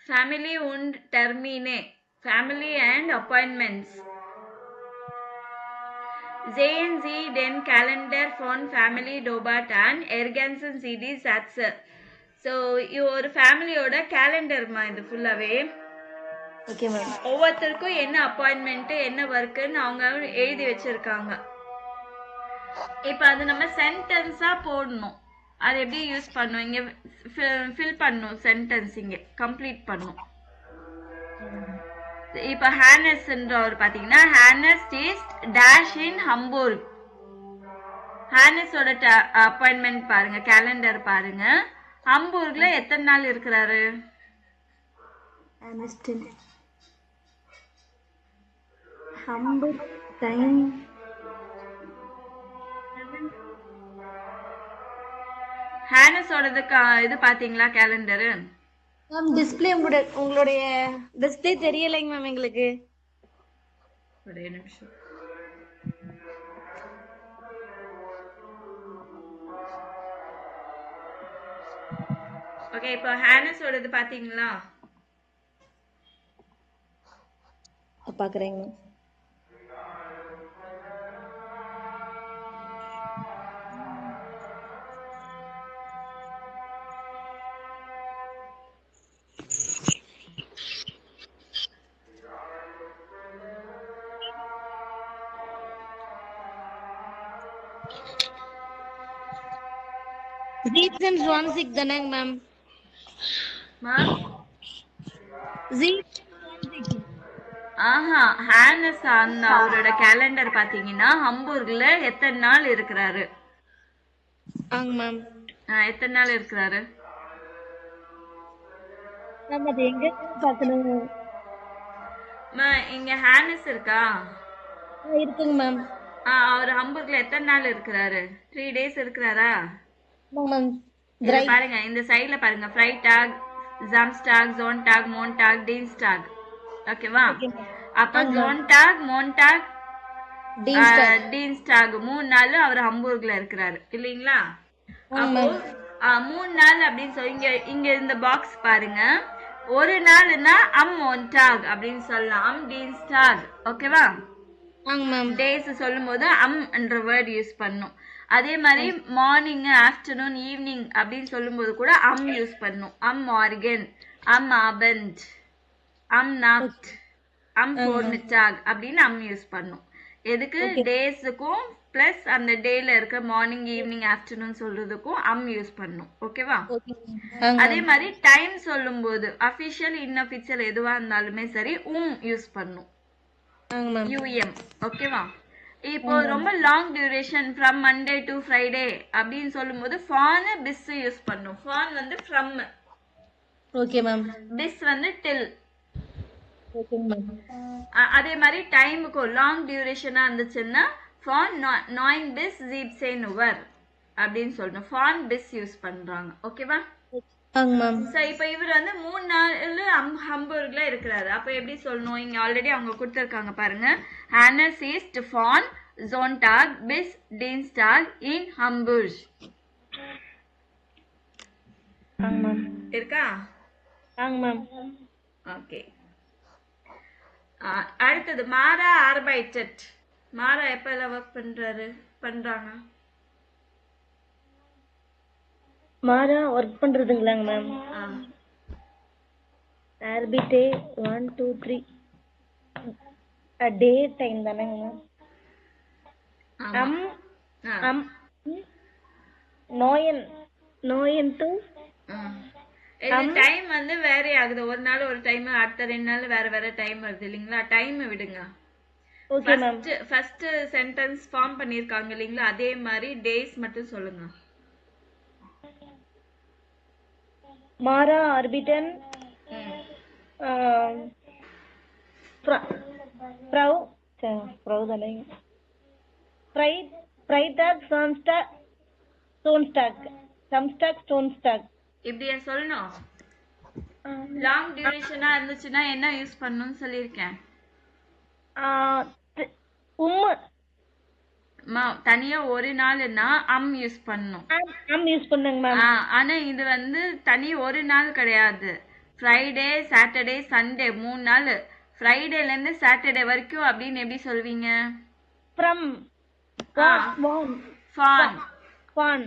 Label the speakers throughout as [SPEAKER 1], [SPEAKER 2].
[SPEAKER 1] family und Termine, family and appointments. Sehen Sie den Kalender von Family Dobat an, ergänzen Sie die Sätze. So ஒரு ஃபேமிலியோட கேலண்டர்மா இது ஃபுல்லாகவே.
[SPEAKER 2] Okay ma'am.
[SPEAKER 1] ஒவ்வொருத்தருக்கும் என்ன appointment என்ன ஒர்க்குன்னு அவங்க எழுதி வச்சிருக்காங்க. இப்போ அது நம்ம சென்டென்ஸாக போடணும். அது எப்படி யூஸ் பண்ணணும், இங்கே ஃபில் பண்ணணும், சென்டென்ஸ் இங்கே கம்ப்ளீட் பண்ணணும். இப்போ ஹானஸ்ன்றவர் பார்த்தீங்கன்னா Hannes is dash in Hamburg. ஹானஸோட அப்பாயின்மெண்ட் பாருங்க, கேலண்டர் பாருங்க. ஹம்பூர்க்ல எத்தனை நாள் இருக்கிறாரு?
[SPEAKER 2] ஹம்பூர்க் டைம்
[SPEAKER 1] ஹானஸோடது இது பாத்தீங்களா கேலண்டரு?
[SPEAKER 2] மேம் டிஸ்ப்ளே உங்களுடைய டிஸ்ப்ளே தெரியலைங்க மேம் எங்களுக்கு.
[SPEAKER 1] ஒரே நிமிஷம். ஓகே, இப்போ ஹானஸோடது பாத்தீங்களா?
[SPEAKER 2] பாக்குறேங்க. Zipsons 16 தானங்க மேம்?
[SPEAKER 1] மேம்
[SPEAKER 2] Zipsons
[SPEAKER 1] ஆஹா, ஹானஸ் அந்த அவரோட கேலண்டர் பாத்தீங்கன்னா ஹம்பூர்க்ல எத்தனை நாள் இருக்கிறாரு?
[SPEAKER 2] ஆங்க மேம்.
[SPEAKER 1] எத்தனை நாள் இருக்கிறாரு?
[SPEAKER 2] மேம் அது எங்க பார்க்கணும்?
[SPEAKER 1] இங்க ஹானஸ் இருக்கா?
[SPEAKER 2] இருக்குங்க மேம்.
[SPEAKER 1] அவர் ஹம்பூர்க்ல எத்தனை நாள் இருக்கிறாரு? 3 days இருக்கிறாரா?
[SPEAKER 2] மேம்
[SPEAKER 1] பாருங்க, இந்த சைடுல பாருங்க, ஃப்ரைடாக், ஜாம்ஸ்டாக், ஜோன்டாக், மோன்டாக், டீன்ஸ்டாக். ஓகேவா? அப்ப ஜோன்டாக், மோன்டாக், டீன்ஸ்டாக் 3 நாள் அவர் ஹம்பூர்க்ல இருக்கிறாரு இல்லீங்களா? அப்போ 3 நாள் அப்படின்னு சொல்லி இங்க இந்த பாக்ஸ் பாருங்க. ஒரு நாள்னா மோன்டாக் அப்படின்னு சொல்லலாம், டீன்ஸ்டாக். ஓகேவா? டேஸ் சொல்லும் போது என்ற வேர்ட் யூஸ் பண்ணும். அதே மாதிரி மார்னிங், ஆஃப்டர்நூன், ஈவினிங் அப்படின்னு சொல்லும் போது கூட யூஸ் பண்ணும். மார்கன், ஆபண்ட், நாப்ட், ஃபோர்மிட்டாக் அப்படின்னு யூஸ் பண்ணும். எதுக்கு? டேஸுக்கும் பிளஸ் அந்த டேல இருக்க மார்னிங், ஈவினிங், ஆஃப்டர்நூன் சொல்றதுக்கும் யூஸ் பண்ணும். ஓகேவா? அதே மாதிரி டைம் சொல்லும் போது அபிஷியல், இன்அபிஷியல் எதுவா இருந்தாலுமே சரி யூஸ் பண்ணும். ஓகேவா? இப்போ ரொம்ப long duration from Monday to Friday அப்படின்னு சொல்லும்போது ஃபான், பிஸ் யூஸ் பண்ணும். ஃபான் வந்து ஃப்ரம்.
[SPEAKER 2] Okay ma'am.
[SPEAKER 1] பிஸ் வந்து டில்.
[SPEAKER 2] Okay ma'am.
[SPEAKER 1] அதே மாதிரி டைமுக்கு லாங் டியூரேஷனா இருந்துச்சுன்னா ஃபான் 9 bis 17 Uhr அப்படின்னு சொல்லணும். ஃபான் பிஸ் யூஸ் பண்றாங்க. ஓகேவா? இப்ப இவர் வந்து 3 நாள் ஹம்பூர்க்ல இருக்கிறாரு. அப்ப எப்படி சொல்லணும்? இங்க ஆல்ரெடி அவங்க கொடுத்திருக்காங்க பாருங்க. ஹானஸ் இஸ் ஃபான் ஜோன்டாக் பிஸ் டீன்ஸ்டாக் இன் ஹம்பூர்க். இருக்கா? ஓகே. அடுத்தது மாரா ஆர்பைட்டட். மாரா எப்ப எல்லாம் ஒர்க் பண்றாங்க?
[SPEAKER 2] மாரா ஒர்க் பண்றதுங்களாங்க மேம்? ஆர்பிட்டே 1 2 3 டே டைம் தானேங்க மேம்? நோயன் டு
[SPEAKER 1] டைம் வந்து வேற ஆகுது. ஒரு நாள் ஒரு டைம், அடுத்த 2 நாள் வேற வேற டைம் வருது இல்லீங்களா? டைம் விடுங்க.
[SPEAKER 2] Okay ma'am.
[SPEAKER 1] First sentence form பண்ணிருக்காங்க இல்லீங்களா? அதே மாதிரி டேஸ் மட்டும் சொல்லுங்க.
[SPEAKER 2] மாரா ஆர்பிட்டன்
[SPEAKER 1] இப்படியா சொல்லணும்? லாங் டியூரேஷனா இருந்துச்சுன்னா என்ன யூஸ் பண்ணணும்னு சொல்லியிருக்கேன். தனியா ஒரு நாள்னா யூஸ் பண்ணணும்.
[SPEAKER 2] யூஸ் பண்ணுங்க மேம்.
[SPEAKER 1] ஆனா இது வந்து தனி ஒரு நாள் கிடையாது. ஃப்ரைடே சாட்டர்டே சண்டே 3 நாள். ஃப்ரைடேல இருந்து சாட்டர்டே வரைக்கும் அப்படின்னு எப்படி சொல்வீங்க?
[SPEAKER 2] From
[SPEAKER 1] fahren.
[SPEAKER 2] fahren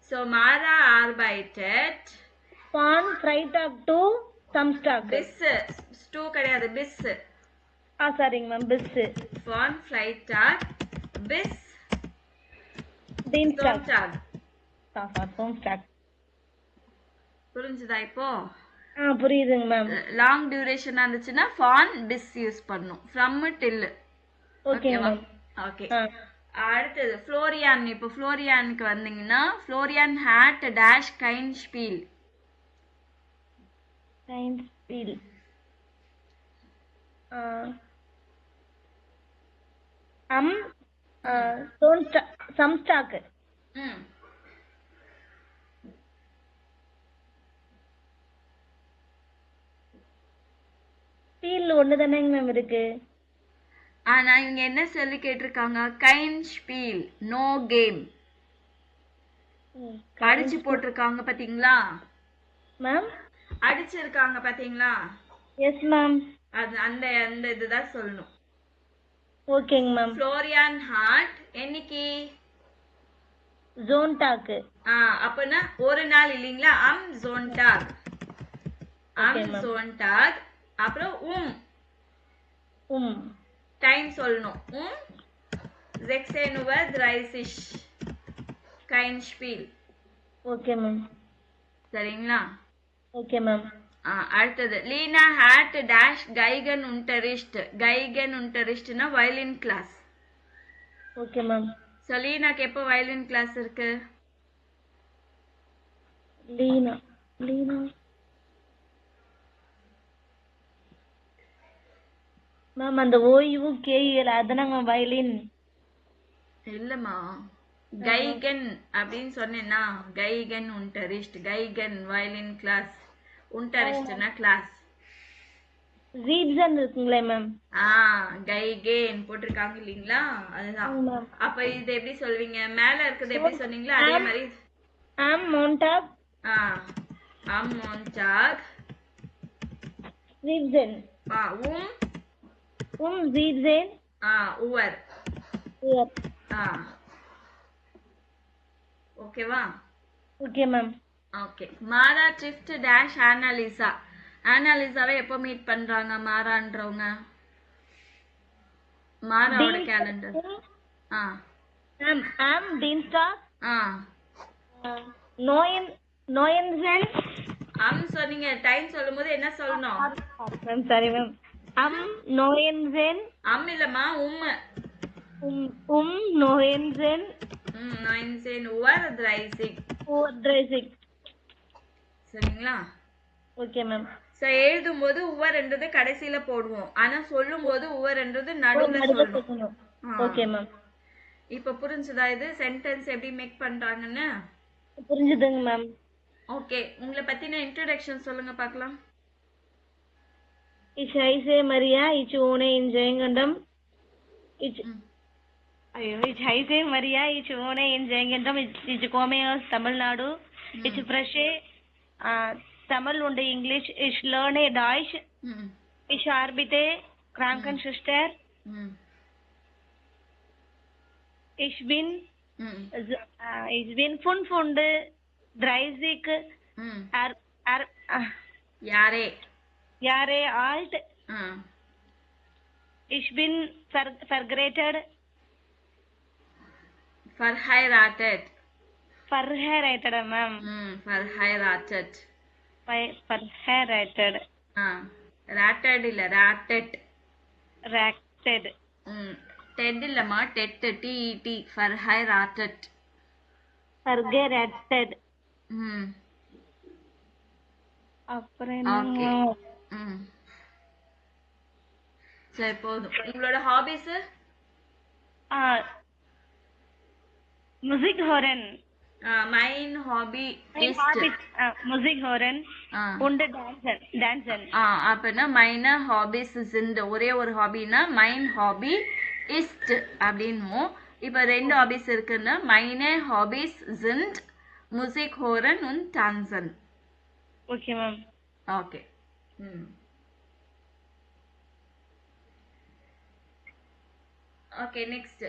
[SPEAKER 1] So Mara arbeitet
[SPEAKER 2] fahren Freitag to Samstag.
[SPEAKER 1] bis to கிடையாது bis.
[SPEAKER 2] சரிங்க ma'am bis.
[SPEAKER 1] Von Freitag bis
[SPEAKER 2] Dienstag.
[SPEAKER 1] Sonntag. புரிஞ்சுதா இப்போ?
[SPEAKER 2] புரியுதுங்க மேம்.
[SPEAKER 1] லாங் டியூரேஷனா இருந்துச்சுன்னா ஃபான் பிஸ் யூஸ் பண்ணும். From till.
[SPEAKER 2] Okay ma'am.
[SPEAKER 1] Okay. அடுத்தது ஃப்ளோரியான். இப்போ ஃப்ளோரியானுக்கு வந்தீங்கன்னா ஃப்ளோரியான் ஹேட் டேஷ் கைன் ஸ்பீல்.
[SPEAKER 2] கைன் ஸ்பீல். சம்ஸ்டாக். ஸ்பீல் ஒன்று தானேங்க மேம் இருக்கு.
[SPEAKER 1] ஆனா இவங்க என்ன சொல்லி கேட்டிருக்காங்க? கைன் ஸ்பீல் நோ கேம். அடிச்சு போட்டிருக்காங்க பாத்தீங்களா
[SPEAKER 2] மேம்?
[SPEAKER 1] அடிச்சிருக்காங்க பாத்தீங்களா?
[SPEAKER 2] Yes ma'am.
[SPEAKER 1] அது அந்த அந்த இதுதான் சொல்லணும்.
[SPEAKER 2] ஓகேங்க மேம்.
[SPEAKER 1] ஃப்ளோரியான் ஹார்ட் என்னைக்கு?
[SPEAKER 2] ஜோன்டாக்.
[SPEAKER 1] அப்பனா ஒரு நாள் இல்லீங்களா? ஜோன்டாக். ஜோன்டாக். அப்புறம் டைம் சொல்லணும். 6:30 கைன் ஸ்பீல்.
[SPEAKER 2] Okay ma'am.
[SPEAKER 1] சரிங்களா?
[SPEAKER 2] Okay ma'am.
[SPEAKER 1] அடுத்தது லீனா ஹேட் டேஷ் கைகன் உண்டரிஸ்ட். கைகன் உண்டரிஸ்ட்னா violin class.
[SPEAKER 2] Okay ma'am.
[SPEAKER 1] So லீனாக்கு எப்போ வயலின் கிளாஸ் இருக்கு?
[SPEAKER 2] லீனா மேம் அந்த OUKEL அதானங்க வயலின்?
[SPEAKER 1] இல்லம்மா, கைகன் அப்படின்னு சொன்னேன்னா கைகன் உண்டரிஸ்ட். கைகன் வயலின் கிளாஸ், உண்டரிஸ்ட்னா கிளாஸ்.
[SPEAKER 2] ரீட்ஸன் இருக்குங்களே மேம்?
[SPEAKER 1] கைகேன் போட்டிருக்காங்க இல்லீங்களா? அதுதான். அப்ப இது எப்படி சொல்வீங்க? மேல இருக்குது எப்படி சொன்னீங்களா அதே மாதிரி.
[SPEAKER 2] மோன்டாக்.
[SPEAKER 1] மோன்டாக்.
[SPEAKER 2] ரீட்ஸன். ரீட்ஸன்.
[SPEAKER 1] உவர். ஓகேவா?
[SPEAKER 2] Okay ma'am.
[SPEAKER 1] ஓகே. மாரா ட்ரிஃப்ட் டேஷ் ஆனாலிசா. ஆனாலிசாவை எப்போ மீட் பண்றாங்க மாரான்றவங்க? மாராவோட கேலண்டர்.
[SPEAKER 2] டீன்ஸ்டாக். நோயன்சன்.
[SPEAKER 1] சொன்னீங்க. டைம் சொல்லும்போது என்ன சொல்லணும்
[SPEAKER 2] மேம்? சரி மேம். நோயன்சன்.
[SPEAKER 1] இல்லம்மா,
[SPEAKER 2] நோயன்சன்.
[SPEAKER 1] நோயன்சன் உவர் ட்ரைசிக். சரிங்களா?
[SPEAKER 2] Okay ma'am.
[SPEAKER 1] சோ எழுதும்போது உவர்ன்றது கடைசில போடுவோம். ஆனா சொல்லும்போது உவர்ன்றது நடுவுல சொல்லணும்.
[SPEAKER 2] Okay ma'am.
[SPEAKER 1] இப்போ புரிஞ்சுதா இது சென்டென்ஸ் எப்படி மேக் பண்றாங்கன்னு?
[SPEAKER 2] புரிஞ்சுதுங்க மேம்.
[SPEAKER 1] ஓகே. உங்களை பத்தின இன்ட்ரோடக்ஷன் சொல்லுங்க பார்க்கலாம்.
[SPEAKER 2] Ich heiße Maria, ich wohne in Jayangandam. Ich heiße Maria, ich wohne in Jayangandam. Ich komme aus Tamil Nadu. Ich spreche Tamil und English. Ich lerne Deutsch. Ich arbeite Krankenschwester. Ich bin 35 Jahre alt. Ich bin verheiratet.
[SPEAKER 1] Verheiratet,
[SPEAKER 2] ma'am.
[SPEAKER 1] Verheiratet.
[SPEAKER 2] Verheiratet.
[SPEAKER 1] Ratted illa, ratted.
[SPEAKER 2] Ratted.
[SPEAKER 1] Ted illama, tet, T-E-T. Verheiratet.
[SPEAKER 2] Verheiratet. அப்புறம்
[SPEAKER 1] okay. சரி போதும். உங்களோட Hafiz?
[SPEAKER 2] Musik hören.
[SPEAKER 1] Mein Hobby ist
[SPEAKER 2] Musik hören und dansen.
[SPEAKER 1] அப்பனா meine Hobbys sind ஒரே ஒரு ஹாபினா mein Hobby ist அப்படினோ. இப்போ ரெண்டு ஹாபிஸ் இருக்குன்னா meine Hobbys sind Musik hören und tanzen.
[SPEAKER 2] Okay, ma'am.
[SPEAKER 1] Okay. ம். Okay, next.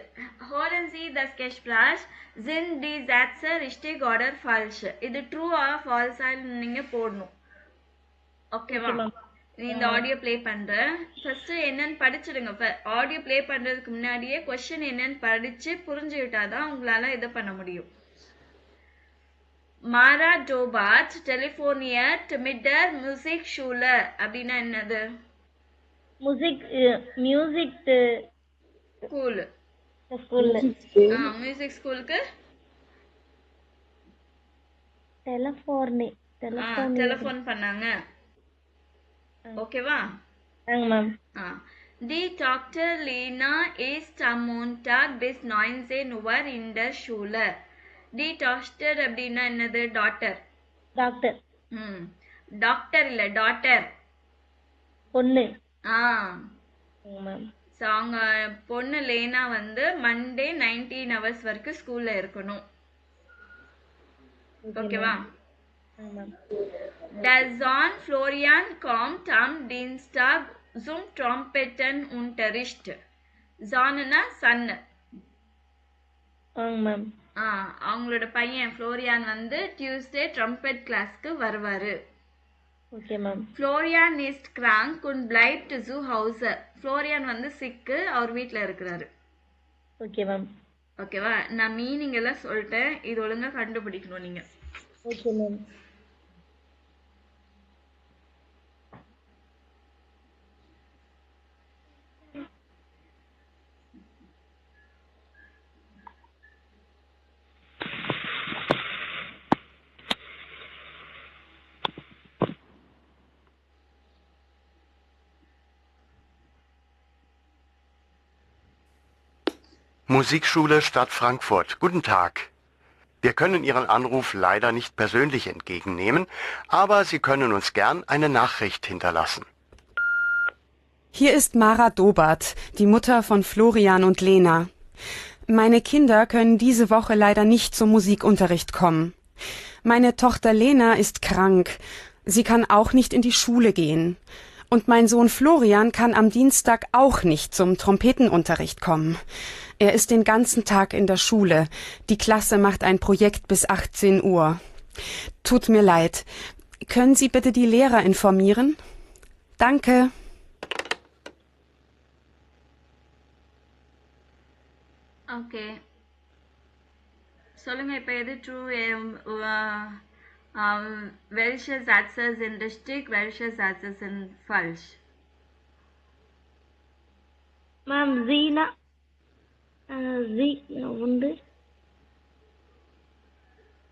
[SPEAKER 1] Hören Sie das Gespräch. Sind die Sätze richtig oder falsch? இது true or false நீங்க போடணும். ஓகேவா?
[SPEAKER 2] Okay, ma'am.
[SPEAKER 1] இந்த ஆடியோ ப்ளே பண்றேன். ஃபர்ஸ்ட் என்னன்னு படிச்சிடுங்க. ஆடியோ ப்ளே பண்றதுக்கு முன்னாடியே क्वेश्चन என்னன்னு படிச்சு புரிஞ்சுக்கிட்டாதான் உங்களால இதை பண்ண முடியும். மாரா டோபாட் டெலிஃபோனியட் mit der Musikschule அப்படின்னா என்னது?
[SPEAKER 2] Music
[SPEAKER 1] school.
[SPEAKER 2] ஸ்கூல்ல
[SPEAKER 1] மியூசிக் ஸ்கூலுக்கு டெலிஃபோன் பண்ணாங்க. ஓகேவா?
[SPEAKER 2] Ma'am.
[SPEAKER 1] Die Tochter Lena ist am Montag bis 19 Uhr in der Schule. Die Tochter அப்படின்னா என்னது? டாட்டர்.
[SPEAKER 2] டாக்டர்.
[SPEAKER 1] டாக்டர் இல்ல, டாட்டர்.
[SPEAKER 2] பொண்ணு.
[SPEAKER 1] மேம். ஸோ அவங்க பொண்ணு லேனா வந்து மண்டே 19 hours வரைக்கும் ஸ்கூல்ல இருக்கணும். ஓகேவா? Der Sohn Florian kommt am Dienstag zum Trompetenunterricht. Sohnனா சன். அவங்களோட பையன் ஃப்ளோரியான் வந்து டியூஸ்டே ட்ரம்பெட் கிளாஸ்க்கு வருவாரு.
[SPEAKER 2] Okay ma'am.
[SPEAKER 1] Florian ist krank und bleibt zu Hause. Florian வந்து சிக்கு, அவர் வீட்ல இருக்கிறாரு.
[SPEAKER 2] Okay ma'am.
[SPEAKER 1] ஓகேவா? நான் மீனிங் எல்லாம் சொல்லிட்டேன், இது ஒழுங்கா கண்டுபிடிக்கணும் நீங்க.
[SPEAKER 2] Okay ma'am.
[SPEAKER 3] Musikschule Stadt Frankfurt. Guten Tag. Wir können Ihren Anruf leider nicht persönlich entgegennehmen, aber Sie können uns gern eine Nachricht hinterlassen.
[SPEAKER 4] Hier ist Mara Dobat, die Mutter von Florian und Lena. Meine Kinder können diese Woche leider nicht zum Musikunterricht kommen. Meine Tochter Lena ist krank. Sie kann auch nicht in die Schule gehen. Und mein Sohn Florian kann am Dienstag auch nicht zum Trompetenunterricht kommen. Er ist den ganzen Tag in der Schule. Die Klasse macht ein Projekt bis 18 Uhr. Tut mir leid. Können Sie bitte die Lehrer informieren? Danke.
[SPEAKER 1] Okay, சொல்லுங்க இப்ப எது true? welche Sätze sind richtig, welche Sätze sind falsch?
[SPEAKER 2] Ma'am ஜீனா வந்து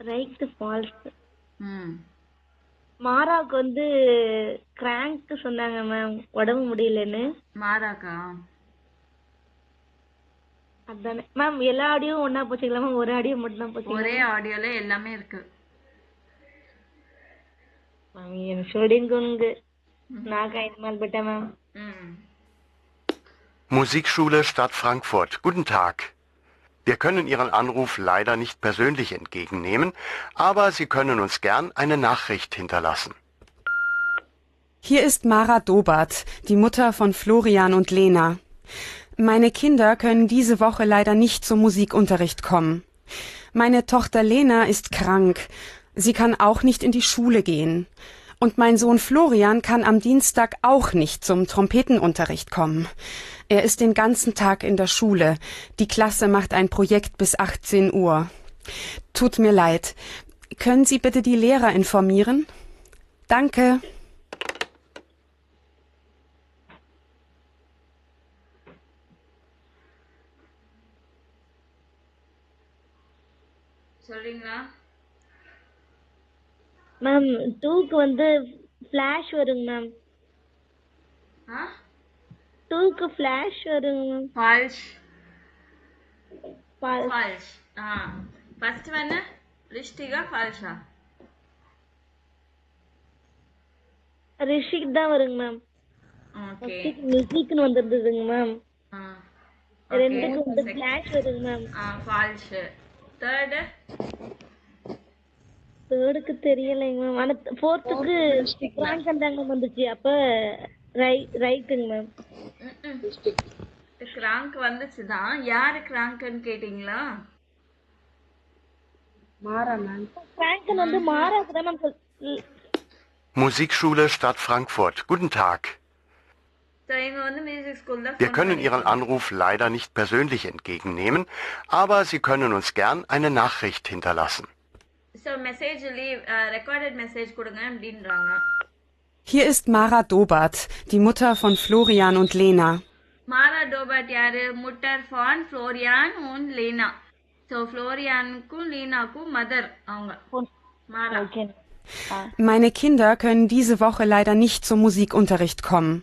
[SPEAKER 2] right falls. மாராக்கு வந்து crank சொன்னாங்க ma'am, உடம்பு முடியலன்னு.
[SPEAKER 1] மாராக்கா?
[SPEAKER 2] அதானே மேம். எல்லா ஆடியோவும் ஒண்ணா போச்சுங்களா மேம்? ஒரு ஆடியோ மட்டும் தான் போச்சு?
[SPEAKER 1] ஒரே ஆடியோல எல்லாமே இருக்கு.
[SPEAKER 2] மேம் Entschuldigung, நான் einmal bitte ma'am.
[SPEAKER 3] Musikschule Stadt Frankfurt. Guten Tag. Wir können Ihren Anruf leider nicht persönlich entgegennehmen, aber Sie können uns gern eine Nachricht hinterlassen.
[SPEAKER 4] Hier ist Mara Dobat, die Mutter von Florian und Lena. Meine Kinder können diese Woche leider nicht zum Musikunterricht kommen. Meine Tochter Lena ist krank. Sie kann auch nicht in die Schule gehen. Und mein Sohn Florian kann am Dienstag auch nicht zum Trompetenunterricht kommen. Er ist den ganzen Tag in der Schule. Die Klasse macht ein Projekt bis 18 Uhr. Tut mir leid. Können Sie bitte die Lehrer informieren? Danke.
[SPEAKER 1] சொல்றீங்களா?
[SPEAKER 2] Ma'am 2க்கு வந்து ஃபிளாஷ் வருங்க ma'am. 2க்கு ஃபிளாஷ் வருங்க ma'am.
[SPEAKER 1] False. False. First one ரிஷ்டிகா ஃபால்ஸா?
[SPEAKER 2] ரிஷிக் தான் வருங்க மேம்.
[SPEAKER 1] ஓகே.
[SPEAKER 2] மியூசிக்னு வந்திருந்ததுங்க மேம். ரெண்டுக்கு வந்து ஃபிளாஷ் வருங்க மேம்.
[SPEAKER 1] ஃபால்ஸ். தேர்ட்
[SPEAKER 2] தேர்டுக்கு தெரியலைங்க மேம். ஆனா ஃபோர்த்துக்கு பிராங்கன் தாங்க வந்துச்சு. அப்ப ரைட்டுங்க மேம்.
[SPEAKER 1] கிராங்க் வந்துச்சுதான். யாரு கிராங்க்னு கேட்டீங்களா?
[SPEAKER 2] பிராங்கன் வந்து மாறாக்கு தான் ma'am
[SPEAKER 3] Musikschule Stadt Frankfurt. Guten Tag.
[SPEAKER 1] So இவங்க வந்து மியூசிக் ஸ்கூல் தான்
[SPEAKER 3] Wir
[SPEAKER 1] phone
[SPEAKER 3] können Ihren
[SPEAKER 1] பண்ணிருக்காங்க.
[SPEAKER 3] Anruf leider nicht persönlich entgegennehmen, aber Sie können uns gern eine Nachricht hinterlassen.
[SPEAKER 1] So message leave recorded message கொடுங்க அப்படின்றாங்க.
[SPEAKER 4] Hier ist Mara Dobart, die Mutter von Florian und Lena.
[SPEAKER 1] Mara டோபர்ட் யாரு? முட்டர் ஃபான் Florian und Lena. So ஃப்ளோரியானுக்கும் லீனாக்கும் mother அவங்க. Mara.
[SPEAKER 2] Okay.
[SPEAKER 4] Meine Kinder können diese Woche leider nicht zum Musikunterricht kommen.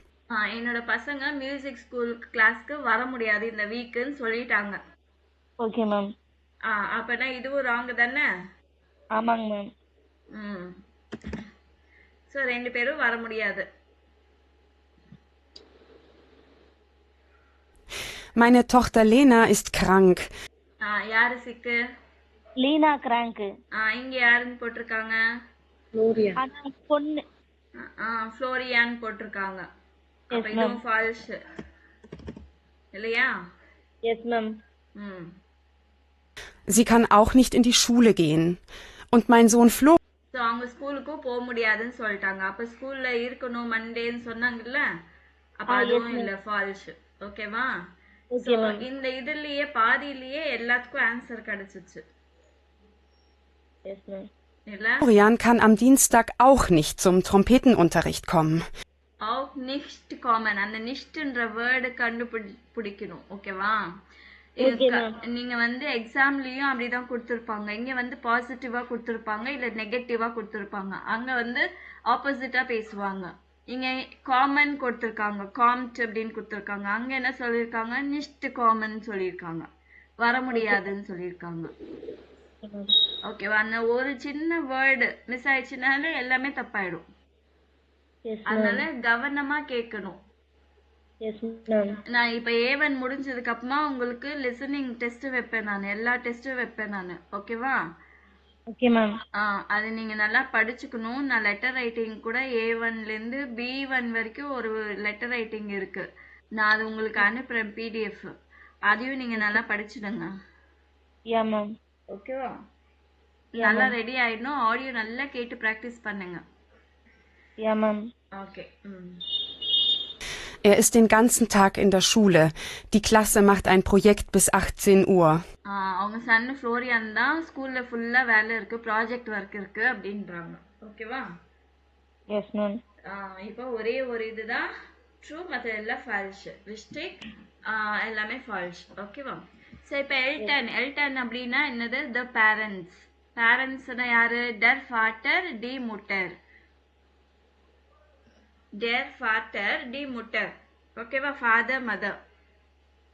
[SPEAKER 1] என்னோட பசங்க மியூசிக் ஸ்கூல் கிளாஸ்க்கு வர முடியாது இந்த வீக்குன்னு சொல்லிட்டாங்க.
[SPEAKER 2] Okay ma'am.
[SPEAKER 1] அப்பனா இதுவும் ராங் தானே?
[SPEAKER 2] ஆமாங்க மேம்.
[SPEAKER 1] ஸோ 2 பேரும் வர முடியாது.
[SPEAKER 4] Meine Tochter Lena ist krank.
[SPEAKER 1] யாரு சிக்கு?
[SPEAKER 2] லீனா கிராங்க்.
[SPEAKER 1] இங்க யாருன்னு போட்டிருக்காங்க?
[SPEAKER 2] ஆனா பொண்ணு.
[SPEAKER 1] ஃப்ளோரியான் போட்டிருக்காங்க. அப்ப இதுவும் ஃபால்ஸ் இல்லையா?
[SPEAKER 2] Yes ma'am.
[SPEAKER 4] Sie kann auch nicht in die Schule gehen. Und mein Sohn Flo.
[SPEAKER 1] So அவங்க ஸ்கூலுக்கும் போக முடியாதுன்னு சொல்லிட்டாங்க. அப்ப ஸ்கூல்ல இருக்கணும் மண்டேன்னு சொன்னாங்கல்ல, அப்ப அதுவும் இல்ல, ஃபால்ஸ். ஓகேவா? ஸோ இந்த இதுலயே பாதியிலேயே எல்லாத்துக்கும் ஆன்சர் கிடைச்சிச்சு.
[SPEAKER 2] Yes ma'am.
[SPEAKER 1] இல்ல?
[SPEAKER 4] Florian kann am Dienstag auch nicht zum Trompetenunterricht kommen.
[SPEAKER 1] auch nicht common அந்த நிஷ்ட்ன்ற வேர்டு கண்டுபிடிக்கணும். ஓகேவா? நீங்க வந்து எக்ஸாம்லயும் அப்படிதான் கொடுத்திருப்பாங்க. இங்க வந்து பாசிட்டிவா கொடுத்திருப்பாங்க, இல்ல நெகட்டிவா கொடுத்திருப்பாங்க. அங்க வந்து ஆப்போசிட்டா பேசுவாங்க. இங்க காமன் கொடுத்திருக்காங்க, காம்ட் அப்படின்னு கொடுத்திருக்காங்க. அங்க என்ன சொல்லிருக்காங்க? நிஷ்ட் காமன் சொல்லியிருக்காங்க, வர முடியாதுன்னு சொல்லியிருக்காங்க. ஓகேவா? அந்த ஒரு சின்ன வேர்டு மிஸ் ஆயிடுச்சுனாலே எல்லாமே தப்பாயிடும். அதனால கவனமா கேட்கணும். நான் இப்ப A1 முடிஞ்சதுக்கு அப்புறமா உங்களுக்கு லிசனிங் டெஸ்ட் வைப்பேன் நான், எல்லா டெஸ்டும் வைப்பேன் நான். ஓகேவா?
[SPEAKER 2] Okay ma'am.
[SPEAKER 1] அது நீங்க நல்லா படிச்சுக்கணும். நான் லெட்டர் ரைட்டிங் கூட A1ல இருந்து B1 வரைக்கும் ஒரு லெட்டர் ரைட்டிங் இருக்கு. நான் அது உங்களுக்கு அனுப்புறேன் PDF. அதையும் நீங்க நல்லா படிச்சுடுங்க.
[SPEAKER 2] Yeah ma'am.
[SPEAKER 1] ஓகேவா? நல்லா ரெடி ஆயிடணும். ஆடியோ நல்லா கேட்டு பிராக்டிஸ் பண்ணுங்க.
[SPEAKER 2] Yeah ma'am.
[SPEAKER 1] Okay.
[SPEAKER 4] Er ist den ganzen Tag in der Schule. Die Klasse macht ein Projekt bis 18 Uhr.
[SPEAKER 1] அவங்க சன்னு ஃப்ளோரியான் தான் ஸ்கூல்ல ஃபுல்லா வேலை இருக்கு, ப்ராஜெக்ட் ஒர்க் இருக்கு அப்படின்றாங்க. ஓகேவா?
[SPEAKER 2] Yes ma'am.
[SPEAKER 1] இப்போ ஒரே ஒரு இதுதான் ட்ரூ, மற்ற எல்லாம் ஃபால்ஸ். மிஸ்டேக் எல்லாமே ஃபால்ஸ். ஓகேவா? ஸோ இப்போ எல்டன் அப்படின்னா என்னது? The parents. பேரண்ட்ஸ்னா யாரு? டர் ஃபாட்டர் டி முட்டர். Der Vater, die Mutter. ஓகேவா? Father, mother.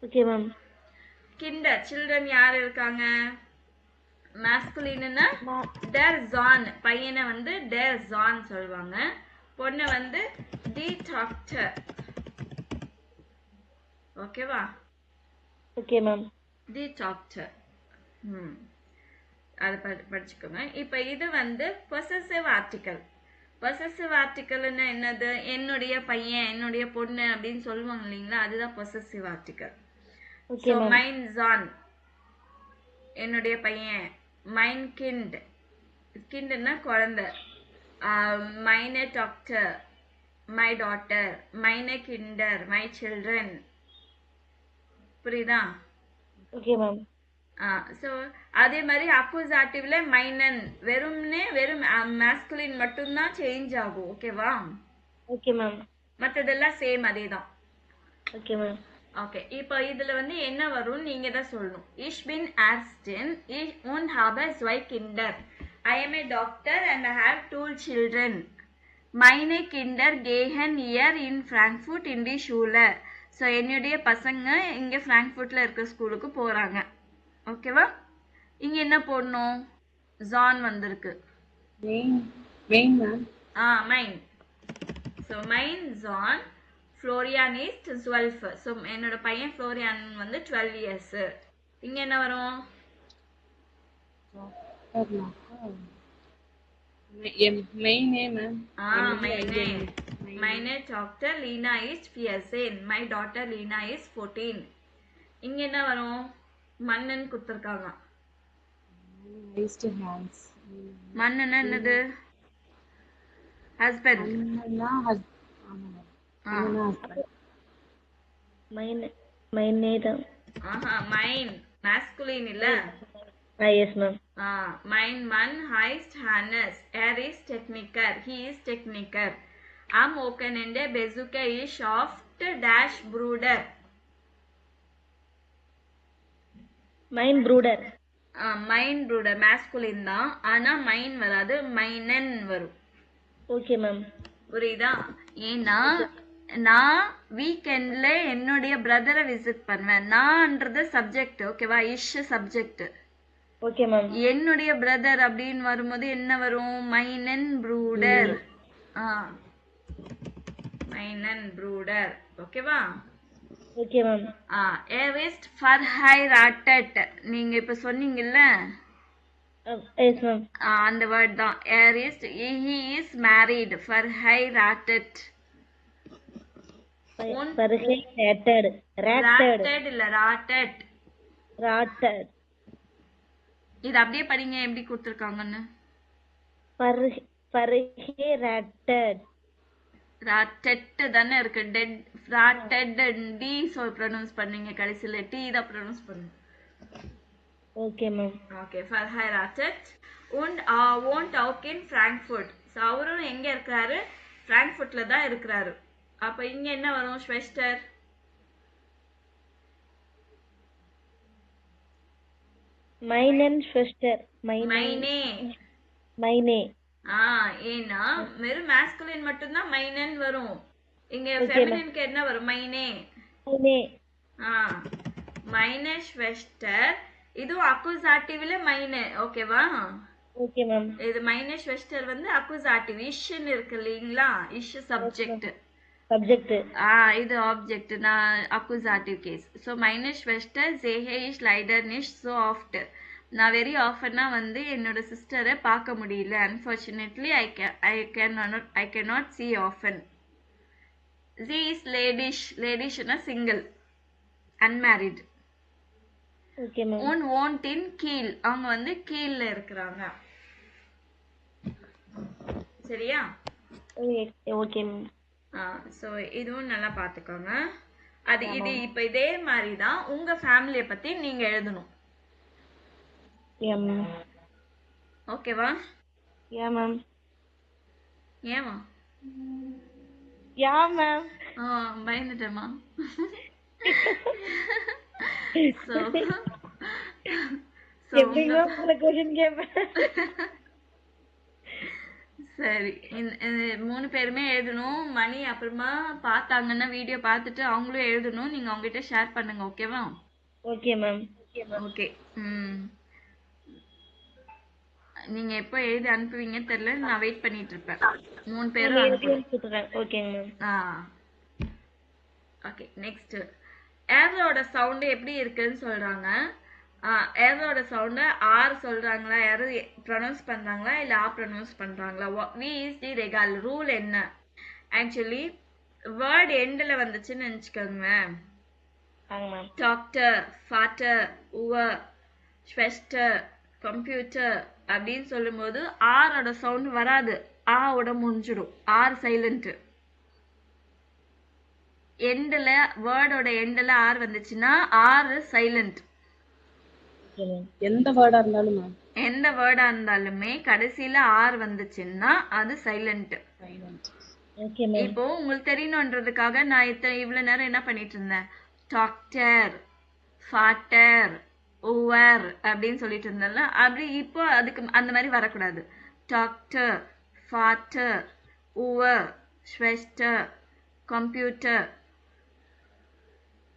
[SPEAKER 2] Okay ma'am.
[SPEAKER 1] Kinder, children யார் இருக்காங்க? masculineனா der Sohn. பையனை வந்து der Sohn சொல்வாங்க. பொண்ணை வந்து die Tochter. ஓகேவா?
[SPEAKER 2] Okay ma'am.
[SPEAKER 1] die Tochter. அதை படிச்சுக்கோங்க. இப்போ இது வந்து possessive article. பொசசிவ் ஆர்டிக்கல்னா என்னது? என்னுடைய பையன், என்னுடைய பொண்ணு அப்படின்னு சொல்லுவாங்க இல்லைங்களா, அதுதான் பொசசிவ் ஆர்டிக்கல். ஸோ மைன் ஜான் என்னுடைய பையன், மைன் கிண்ட், கிண்ட்னா குழந்தை, மைனே டாக்டர் மை டாட்டர், மைனே கிண்டர் மை சில்ட்ரன். புரியுதா?
[SPEAKER 2] Okay ma'am.
[SPEAKER 1] ஸோ அதே மாதிரி அக்குசாட்டிவ்ல மைனன் வெறும் மாஸ்குலின் மட்டும்தான் சேஞ்ச் ஆகும். ஓகேவா?
[SPEAKER 2] Okay ma'am.
[SPEAKER 1] மற்றதெல்லாம் சேம் அதே தான்.
[SPEAKER 2] Okay ma'am.
[SPEAKER 1] ஓகே. இப்போ இதுல வந்து என்ன வரும் நீங்க தான் சொல்லணும். Ich bin Ärztin und habe 2 Kinder. I am a doctor and I have 2 children. Meine Kinder gehen hier in Frankfurt in die Schule. So என்னுடைய பசங்க இங்க ஃப்ராங்க்ஃபர்ட்ல இருக்க ஸ்கூலுக்கு போறாங்க. ஓகேவா? இங்க என்ன போடணும்? ஜான் வந்திருக்கு. மைன். ஸோ மைன் ஜான் ஃப்ளோரியான் இஸ் 12. ஸோ என்னோட பையன் ஃப்ளோரியான் வந்து 12 years. இங்க என்ன வரும்?
[SPEAKER 5] Maine, ma'am.
[SPEAKER 1] மைனே மைனே டாக்டர் Lena is 14. My daughter Lena is 14. இங்க என்ன வரும்? மன்னன் குடுத்துருக்காங்க.
[SPEAKER 5] Raised hands.
[SPEAKER 1] மன்னன் என்னது? ஹஸ்பண்ட்.
[SPEAKER 5] அண்ணனா அண்ணனா husband.
[SPEAKER 2] மைனே தான்.
[SPEAKER 1] ஆஹா, மைன் masculine இல்ல?
[SPEAKER 2] Yes ma'am.
[SPEAKER 1] Mein Mann heißt Hannes. Er ist Techniker. He is Techniker. Am Wochenende besuche ich oft dash Bruder.
[SPEAKER 2] Mine brooder.
[SPEAKER 1] Mein Bruder masculine தான். ஆனா மைன் வராது, மைனன் வரும்.
[SPEAKER 2] Okay ma'am.
[SPEAKER 1] புரியுதா? ஏன்னா நான் வீக்கெண்ட்ல என்னுடைய பிரதரை விசிட் பண்ணுவேன். நான்ன்றது சப்ஜெக்ட், ஓகேவா? இஷ் சப்ஜெக்ட்.
[SPEAKER 2] Okay ma'am.
[SPEAKER 1] என்னுடைய பிரதர் அப்படின்னு வரும்போது என்ன வரும்? மைனன் ப்ரூடர். மைனன் ப்ரூடர், ஓகேவா?
[SPEAKER 2] Okay ma'am.
[SPEAKER 1] Er ist verheiratet. நீங்க இப்ப சொன்னீங்கல்ல,
[SPEAKER 2] எஸ் மேம்.
[SPEAKER 1] அந்த வேர்ட் தான். he is married. verheiratet.
[SPEAKER 2] Rated.
[SPEAKER 1] இல்ல, rated.
[SPEAKER 2] Rated.
[SPEAKER 1] இது அப்படியே படிங்க எப்படி கொடுத்திருக்காங்கன்னு.
[SPEAKER 2] Rated.
[SPEAKER 1] ராட்டெட் தானே இருக்கு. டெட் ராட்டெட் டி ப்ரொனவுன்ஸ் பண்ணீங்க, கடைசியில டி தான் ப்ரொனவுன்ஸ் பண்ணுங்க.
[SPEAKER 2] Okay ma'am.
[SPEAKER 1] Okay, verheiratet und wohnt auch in Frankfurt. So அவரும் எங்க இருக்கிறாரு? ஃப்ராங்க்ஃபர்ட்ல தான் இருக்கிறாரு. அப்ப இங்க என்ன வரும்? ஸ்வெஸ்டர்.
[SPEAKER 2] மைனன் ஸ்வெஸ்டர்.
[SPEAKER 1] மைனே.
[SPEAKER 2] மைனே.
[SPEAKER 1] ஏன்னா வெறும் மாஸ்குலின் மட்டும்தான் மைனன் வரும். இங்க ஃபெமினினுக்கு என்ன வரும்? மைனே.
[SPEAKER 2] மைனே.
[SPEAKER 1] மைனே ஸ்வெஸ்டர். இதுவும் அக்குசாட்டிவ்ல மைனே, ஓகேவா?
[SPEAKER 2] Okay ma'am.
[SPEAKER 1] இது மைனே ஸ்வெஸ்டர் வந்து அக்குசாட்டிவ். இஷ்ன்னு இருக்கு இல்லீங்களா? இஷ் சப்ஜெக்ட்.
[SPEAKER 2] சப்ஜெக்ட்.
[SPEAKER 1] இது ஆப்ஜெக்ட். நான் அக்குசாட்டிவ் கேஸ். ஸோ மைனே ஸ்வெஸ்டர் சேஹே இஷ் லைடர் நிஷ் ஸோ ஆஃப்ட். நான் வெரி ஆஃபனா வந்து என்னோட சிஸ்டரை பார்க்க முடியல. Unfortunately I cannot see often. she is ladish. லேடிஷ்னா சிங்கிள், அன்மேரிட்.
[SPEAKER 2] Okay ma'am.
[SPEAKER 1] ஓன் won't in கீழ். அவங்க வந்து கீழ்ல இருக்கிறாங்க. சரியா?
[SPEAKER 2] Okay ma'am.
[SPEAKER 1] ஸோ இதுவும் நல்லா பார்த்துக்கோங்க. இது இப்போ இதே மாதிரி தான் உங்க ஃபேமிலியை பத்தி நீங்க எழுதணும். ஓகேவா?
[SPEAKER 2] மேம்.
[SPEAKER 1] ஏமா?
[SPEAKER 2] மேம்.
[SPEAKER 1] பயந்துட்டேமா? சரி, மூணு பேருமே எழுதணும். மணி அப்புறமா பார்த்தாங்கன்னா வீடியோ பார்த்துட்டு அவங்களும் எழுதணும். நீங்க அவங்ககிட்ட ஷேர் பண்ணுங்க, ஓகேவா?
[SPEAKER 2] Okay ma'am.
[SPEAKER 1] ஓகே. நீங்க எப்போ எழுதி அனுப்புவீங்க தெரியல. நான் வெயிட் பண்ணிட்டு இருப்பேன். மூணு பேரும்.
[SPEAKER 2] ஓகேங்க மேம்.
[SPEAKER 1] ஓகே, நெக்ஸ்ட் ஏரோட சவுண்ட் எப்படி இருக்குன்னு சொல்றாங்க. ஏரோட சவுண்ட் ஆர் சொல்றாங்களா, யாரும் ப்ரொனவுன்ஸ் பண்றாங்களா இல்ல ஆ ப்ரொனவுன்ஸ் பண்றாங்களா? வி இஸ் தி ரெகால். ரூல் என்ன? ஆக்சுவலி வேர்ட் எண்ட்ல வந்துச்சுன்னு நினைச்சுக்கோங்க. டாக்டர், ஃபாதர், உவர், ஸ்வெஸ்டர், கம்ப்யூட்டர் அப்படின்னு சொல்லும்போது ஆரோட சவுண்ட் வராது. ஆவோட முடிஞ்சிடும். R silent. எண்ட்ல வேர்டோட எண்ட்ல ஆர் வந்துச்சுன்னா ஆர் சைலண்ட்.
[SPEAKER 5] எந்த வேர்டா இருந்தாலும்
[SPEAKER 1] எந்த வேர்டா இருந்தாலுமே கடைசியில ஆர் வந்துச்சுன்னா அது சைலண்ட். இப்போ உங்களுக்கு தெரியணுன்றதுக்காக நான் இவ்வளவு நேரம் என்ன பண்ணிட்டு இருந்தேன்? டாக்டர், ஃபாதர், ஓவர் அப்படின்னு சொல்லிட்டு இருந்தேன்ல. அப்படி இப்போ அதுக்கு அந்த மாதிரி வரக்கூடாது. டாக்டர், ஃபாதர், ஓவர், ஸ்வெஸ்டர், கம்ப்யூட்டர்.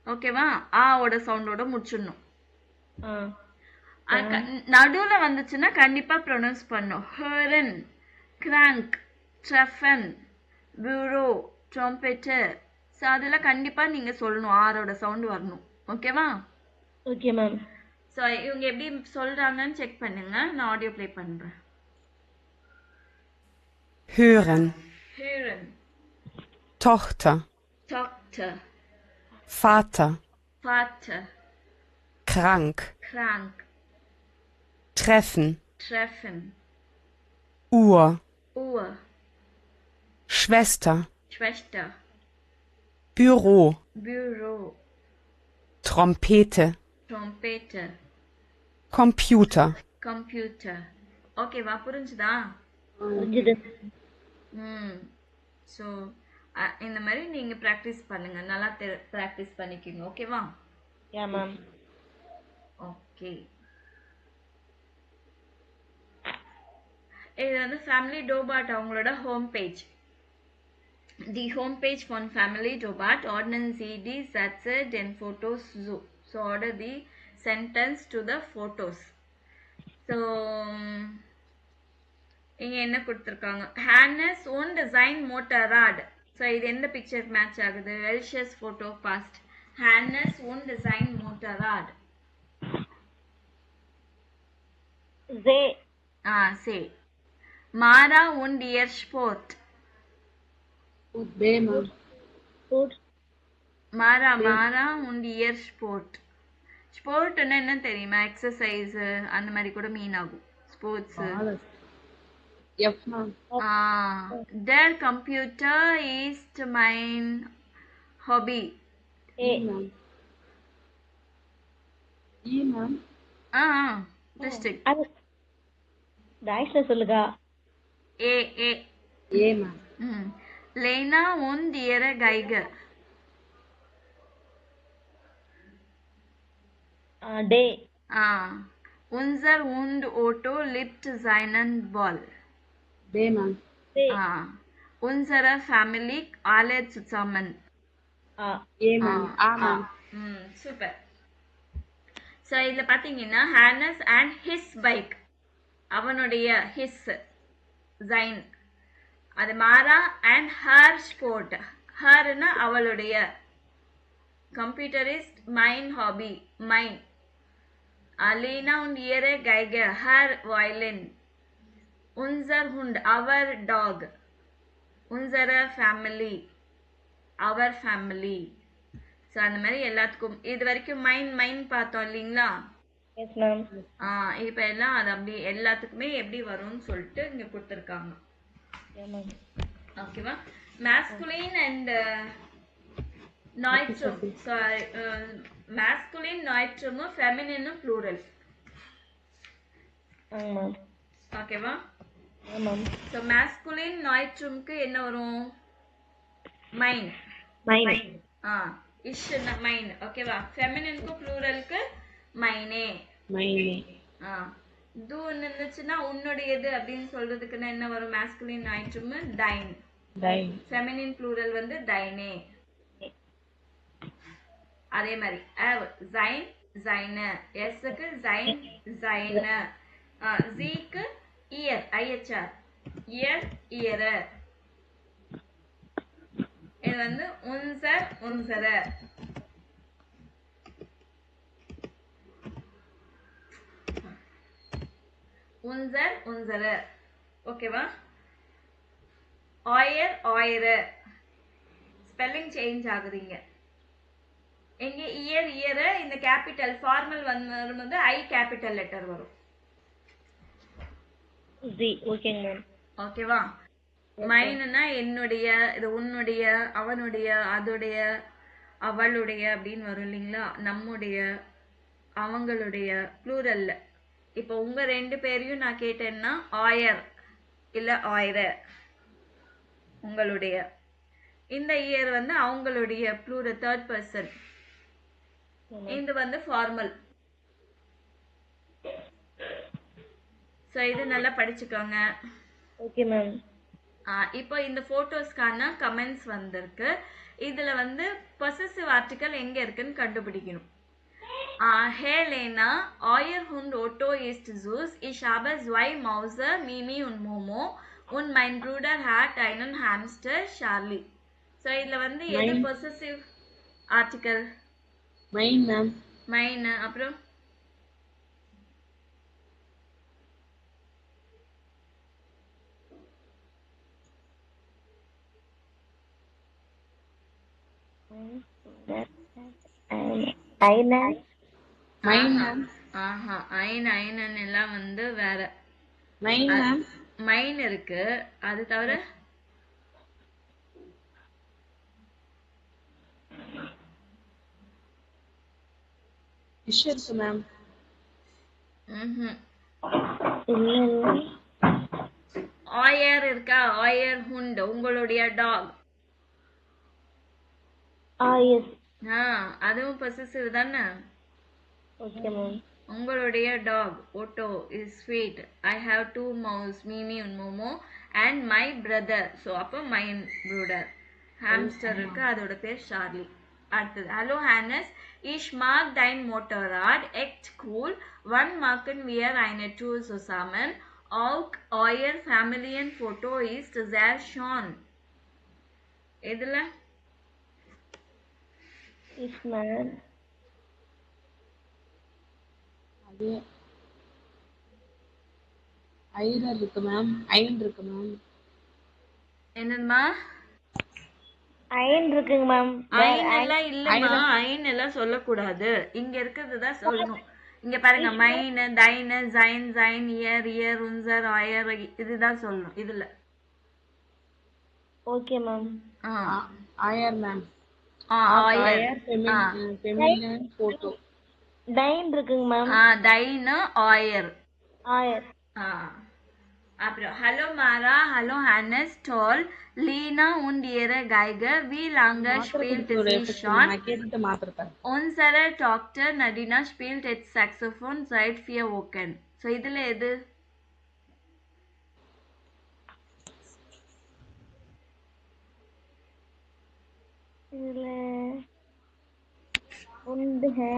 [SPEAKER 1] ஓகேவா? ஆவோட சவுண்டோட முடிச்சிடணும். நடுவுல வந்துச்சுன்னா கண்டிப்பா ப்ரொனவுன்ஸ் பண்ணும். ஹெரன், கிராங்க், ட்ரஃபன், பியூரோ, ட்ரம்பெட்டர். ஸோ அதெல்லாம் கண்டிப்பா நீங்க சொல்லணும். ஆரோட சவுண்ட் வரணும். ஓகேவா?
[SPEAKER 2] Okay ma'am.
[SPEAKER 1] ஸோ இவங்க எப்படி சொல்றாங்கன்னு செக் பண்ணுங்க. நான் ஆடியோ ப்ளே பண்றேன்.
[SPEAKER 4] hören,
[SPEAKER 1] hören,
[SPEAKER 4] Tochter,
[SPEAKER 1] Tochter,
[SPEAKER 4] Vater,
[SPEAKER 1] Vater,
[SPEAKER 4] krank,
[SPEAKER 1] krank,
[SPEAKER 4] treffen,
[SPEAKER 1] treffen,
[SPEAKER 4] Uhr,
[SPEAKER 1] Uhr,
[SPEAKER 4] Schwester,
[SPEAKER 1] Schwester,
[SPEAKER 4] Büro,
[SPEAKER 1] Büro,
[SPEAKER 4] Trompete,
[SPEAKER 1] Trompete,
[SPEAKER 4] Computer.
[SPEAKER 1] Computer. ஓகேவா புரிஞ்சுதா?
[SPEAKER 2] புரிஞ்சுது.
[SPEAKER 1] ம் ஸோ இந்த மாதிரி நீங்க ப்ராக்டிஸ் பண்ணுங்க, நல்லா ப்ராக்டிஸ் பண்ணிக்கோங்க. ஓகேவா?
[SPEAKER 2] Yeah ma'am.
[SPEAKER 1] ஓகே. இது வந்து ஃபேமிலி டோபாட் அவங்களோட home page. The home page for family Dobat ordnance ED Satset and photos zoo. So order the sentence to the photos. So இங்க என்ன கொடுத்திருக்காங்க? Hannes own design motorrad. So இது எந்த picture match ஆகுது? Welsh's photo past. Hannes own design motorrad.
[SPEAKER 2] Zay.
[SPEAKER 1] Say. Mara own deer sport.
[SPEAKER 5] Bay, ma'am.
[SPEAKER 2] Food.
[SPEAKER 1] மாறா உண்டு year sport. ஸ்போர்ட்னா என்ன தெரியுமா? எக்ஸசைஸ் அந்த மாதிரி கூட மீன் ஆகும். Sports.
[SPEAKER 5] Yes, ma'am.
[SPEAKER 1] Their computer is mine hobby.
[SPEAKER 2] A.
[SPEAKER 5] Ma'am. E, ma'am.
[SPEAKER 1] District.
[SPEAKER 2] அது டாய்ஸ்ல சொல்லுங்க.
[SPEAKER 1] A.
[SPEAKER 5] A, ma'am.
[SPEAKER 1] Lena und ihre Geige.
[SPEAKER 2] Day.
[SPEAKER 1] Unser und Otto liebt seinen Ball.
[SPEAKER 5] Day, ma'am.
[SPEAKER 2] Day.
[SPEAKER 1] Unsere Family alle zusammen.
[SPEAKER 5] A, ma'am. Ma'am.
[SPEAKER 1] Super. So இதில் பார்த்தீங்கன்னா ஹேனஸ் and his bike, அவனுடைய his Jain, அது மாறா and her sport, ஹர்னா அவளுடைய, கம்ப்யூட்டரிஸ்ட் மைன் hobby mine, Alina und ihre Geige her violin, unser Hund our dog, unsere family our family. So அந்த மாதிரி எல்லாத்துக்கும் இது வரைக்கும் மைன் பார்த்தோம் இல்லைங்களா?
[SPEAKER 2] S ma'am.
[SPEAKER 1] இப்போ எல்லாம் அது அப்படி எல்லாத்துக்குமே எப்படி வரும்னு சொல்லிட்டு இங்கே கொடுத்துருக்காங்க. ஓகேவா? மேஸ்குலின் அண்ட் நாய்ட்ரம், சாரி, மேஸ்குலின் நாய்ட்ரமும் ஃபெமினினும் ப்ளூரல். ஓகேவா? ஸோ மேஸ்குலின் நாய்ட்ரமுக்கு என்ன வரும்? மைன். இஷ் மைன். ஓகேவா? ஃபெமினினுக்கு ப்ளூரலுக்கு மைனே. இது ஒன்று இருந்துச்சுன்னா உன்னுடையது அப்படின்னு சொல்றதுக்குன்னா என்ன வரும்? மேஸ்குலின் நாய்ட்ரம் டைன், ஃபெமினின் ப்ளூரல் வந்து டைனே. அதே மாதிரி ஜைன் ஜைன, எஸ்க்கு ஜைன் ஜைன, ஜீக்கு இயர் ஐஎச்ஆர் இயர் இயர, இது வந்து உன்சர் உன்சர. உன்சர் உன்சர. ஓகேவா? ஆயர் ஆயிர, ஸ்பெல்லிங் சேஞ்ச் ஆகுதுங்க. எங்க இயர் இயர இந்த கேபிட்டல் ஃபார்மல் வரும்போது ஐ கேபிட்டல் லெட்டர் வரும். ஓகேவா? மைன்னா என்னுடைய, இது உன்னுடைய, அவனுடைய, அதுடைய, அவளுடைய அப்படின்னு வரும் இல்லைங்களா? நம்முடைய, அவங்களுடைய ப்ளூரல்ல. இப்போ உங்க ரெண்டு பேரையும் நான் கேட்டேன்னா ஆயர் இல்ல ஆயிர உங்களுடைய, இந்த இயர் வந்து அவங்களுடைய ப்ளூரல் தேர்ட் பர்சன், இது வந்து ஃபார்மல். ஸோ இது நல்லா படிச்சுக்கோங்க.
[SPEAKER 2] Okay ma'am.
[SPEAKER 1] இப்போ இந்த போட்டோஸ்க்கான கமெண்ட்ஸ் வந்திருக்கு. இதுல வந்து பொசசிவ் ஆர்டிகல் எங்க இருக்குன்னு கண்டுபிடிக்கணும். Helena, euer Hund Otto ist süß. Ich habe zwei Mäuse, Mimi und Momo. Und mein Bruder hat einen Hamster, Charlie. So இதுல வந்து எது பொசசிவ் ஆர்டிகல்?
[SPEAKER 5] மைன் மேம்.
[SPEAKER 1] மைன். அப்புறம்
[SPEAKER 2] ஐனன்
[SPEAKER 5] Mine, ma'am.
[SPEAKER 1] ஆஹா ஐனன் எல்லாம் வந்து வேற.
[SPEAKER 5] Mine, ma'am.
[SPEAKER 1] மைன் இருக்கு. அது தவிர
[SPEAKER 5] Fish இருக்கு ma'am.
[SPEAKER 1] ம்ஹும்.
[SPEAKER 2] இல்ல
[SPEAKER 1] ஆயர் இருக்கா? ஆயர் ஹுண்ட் உங்களுடைய டாக்.
[SPEAKER 2] எஸ்
[SPEAKER 1] அதுவும் பொசசிவ் தானே?
[SPEAKER 2] Okay ma'am.
[SPEAKER 1] உங்களுடைய dog Otto is sweet. I have 2 mouse Mimi and Momo and my brother. So அப்போ மை பிரதர். ஹாம்ஸ்டர் இருக்கு, அதோட பேர் ஷார்லி. அடுத்தது hello Hannes ich mag dein Motorrad echt cool. One machen wir eine Tour zusammen. Auch euer Familienfoto ist sehr schön. எதுல?
[SPEAKER 2] இஸ்மான்
[SPEAKER 5] அது ஐரர் இருக்கு ma'am. ஐன் இருக்கு ma'am.
[SPEAKER 1] என்னம்மா?
[SPEAKER 2] அயன் இருக்குங்க மேம்.
[SPEAKER 1] ஐன் எல்லாம் இல்லம்மா, ஐன் எல்லாம் சொல்லக்கூடாது. இங்க இருக்கிறது தான் சொல்லணும். இங்க பாருங்க மைனு தைனு ஜைன் ஜைன் இயர் இயர் உன்சர் ஆயர் இதுதான் சொல்லணும் இதுல.
[SPEAKER 2] Okay ma'am.
[SPEAKER 5] ஆயர் மேம்.
[SPEAKER 1] ஆயர்
[SPEAKER 5] ஆயர் ஃபெமினின் போட்டோ.
[SPEAKER 2] டைன் இருக்குங்க மேம்.
[SPEAKER 1] தைனு ஆயர்.
[SPEAKER 2] ஆயர்.
[SPEAKER 1] அப்புறம் ஹலோ மாரா ஹலோ ஹானஸ் டால் Leena und ihre Geige wie lange spielt sie schon?
[SPEAKER 5] நான் கேட்டுட்டு மாத்திரேன்.
[SPEAKER 1] Unsere Tochter Nadina spielt jetzt Saxophon seit 4 Wochen. So இதுல எது?
[SPEAKER 2] இதுல உண்டு ஹே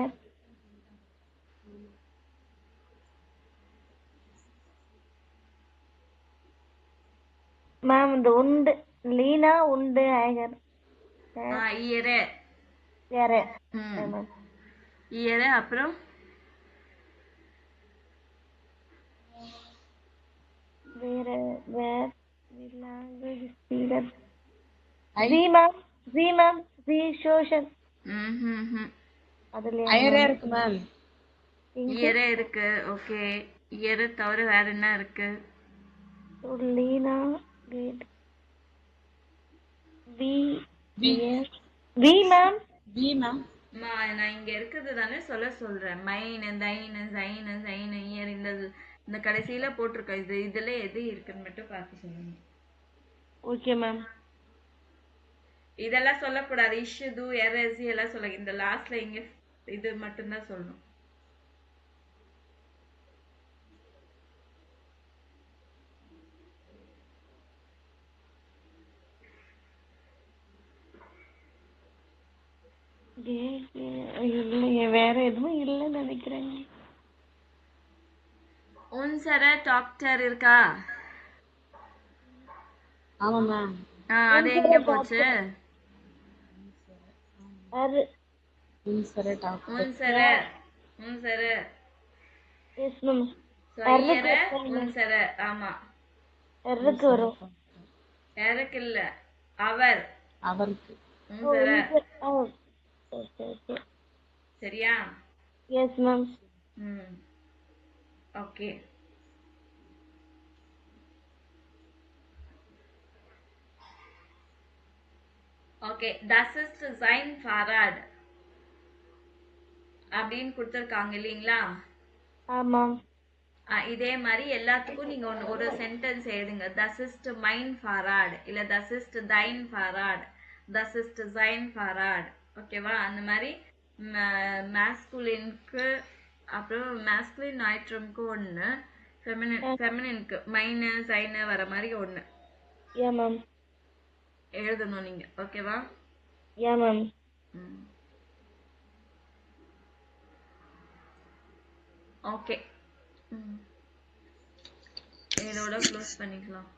[SPEAKER 2] மேம். இந்த உண்டு லீனா உண்டு ஐகர்
[SPEAKER 1] இயரே.
[SPEAKER 2] வேற
[SPEAKER 1] இயரே. அப்புறம்
[SPEAKER 2] வேற வேற லாங்குவேஜ் ஸ்பீக்கர் ஜி மேம். ஜி மேம். ஜி சோஷன் அதுல
[SPEAKER 5] ஐரே இருக்கு மேம்.
[SPEAKER 1] இயரே இருக்கு. ஓகே. இயரே தவிர வேற என்ன இருக்கு?
[SPEAKER 2] Leena great we we ma'am.
[SPEAKER 5] We ma'am.
[SPEAKER 1] நான் இங்க இருக்கிறது தானே சொல்றேன். மைனு தைனு ஜைனு ஜைனு இயர் இந்த கடைசியில போட்டிருக்க இதுல எது இருக்குன்னு மட்டும் பார்த்து சொல்லுங்க.
[SPEAKER 2] Okay ma'am.
[SPEAKER 1] இதெல்லாம் சொல்லக்கூடாது. இஷ்யூ து எரசி எல்லாம் சொல்ல. இந்த லாஸ்ட்ல இங்க இது மட்டும்தான் சொல்லணும்.
[SPEAKER 2] வேற எதுவும் இல்லைன்னு நினைக்கிறேன்.
[SPEAKER 1] உன்சர டாக்டர் இருக்கா?
[SPEAKER 5] ஆமா மேம்.
[SPEAKER 1] அது எங்க போச்சு?
[SPEAKER 5] உன்சர டாக்டர்.
[SPEAKER 1] உன்சர
[SPEAKER 2] எஸ் மேம்.
[SPEAKER 1] உன்சர. ஆமா.
[SPEAKER 2] எருக்கு வரும்.
[SPEAKER 1] யாருக்கு இல்ல, அவர்.
[SPEAKER 5] அவருக்கு.
[SPEAKER 1] உன்சர. சரியா?
[SPEAKER 2] Yes ma'am.
[SPEAKER 1] Okay. Okay. Das ist sein Fahrrad அப்படின்னு கொடுத்துருக்காங்க இல்லைங்களா?
[SPEAKER 2] ஆமாம்.
[SPEAKER 1] இதே மாதிரி எல்லாத்துக்கும் நீங்க ஒரு சென்டென்ஸ் எழுதுங்க. Das ist mein Fahrrad இல்ல Das ist dein Fahrrad, Das ist sein Fahrrad. ஓகேவா? அந்த மாதிரி மாஸ்குலினுக்கு அப்புறம் மாஸ்குலின் நாய்ட்ரம்க்கு ஒன்று, ஃபெமினினுக்கு மைனு சைனு வர மாதிரி ஒன்று எழுதணும் நீங்க. ஓகேவா? ஓகே. இதோட க்ளோஸ் பண்ணிக்கலாம்.